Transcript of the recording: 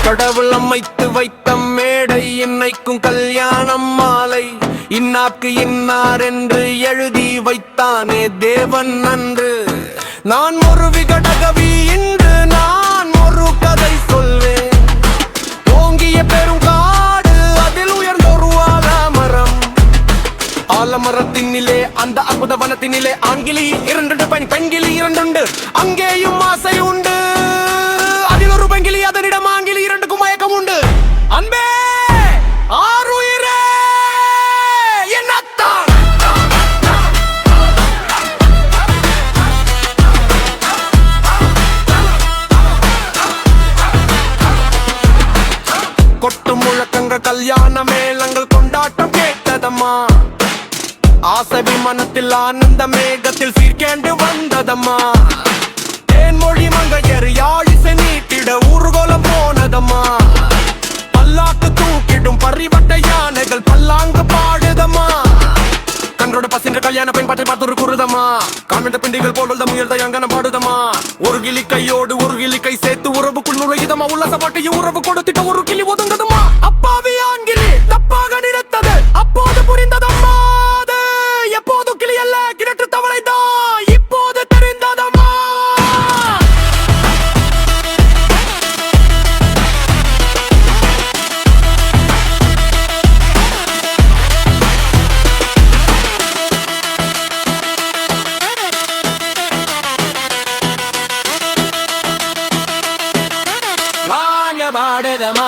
கடவுள் அமைத்து வைத்த மேடை இன்னைக்கும் கல்யாணம் மாலை இன்னாக்கு இன்னார் என்று எழுதி வைத்தானே தேவன் அன்று. நான் ஒரு விகடகவி இன்று நான் ஒரு கதை சொல்வேன். ஓங்கிய பெரும் காடு அதில் உயர்ந்த ஒரு ஆலமரம். ஆலமரத்தினிலே அந்த அற்புத வனத்தினிலே ஆண்கிளி இரண்டு பெண்கிளி இரண்டுண்டு. அங்கேயும் ஆசை உண்டு. அதில் ஒரு பெண்கிளி அதனிடம் ஆங்கிலி இரண்டுக்கும் மயக்கம் உண்டு. அன்பே ஆருயிரே என்னத்தான் கொட்டு முழக்கங்கள் கல்யாண மேளங்கள் கொண்டாட்டம் கேட்டதம்மா. ஆசை விமானத்தில் ஆனந்த மேகத்தில் சீர்கேண்டு வந்ததம்மா. தேன்மொழி மங்கையர் யாழிசை நீட்டிட ஊர்கோலம் போனதம்மா. பல்லாக்கு தூக்கிடும் பரிவட்ட யானைகள் பல்லாங்கு பாடுதம்மா. கன்றோடு பசின்ற கல்யாண பெண் பற்றி பார்த்து குருதம்மா. காண்பிட்ட பிண்டிகள் போடுத முயல்த அங்கன பாடுதம்மா. ஒரு கிளி கையோடு ஒரு கிளி கை சேர்த்து உறவுக்குள் நுழையுதம்மா. உல்லாச பாட்டையும் உறவு கொடுத்திட்ட ஒரு கிளி ஒதுங்கதுமா. அப்பாவி ஆண்கிளி தப்பாக நினைத்தது அப்போது புரிந்ததம்மா. அது எப்போது கிளி அல்ல கிணற்று தவளைதான் இப்போது தெரிந்ததம்மா. பாடுதமா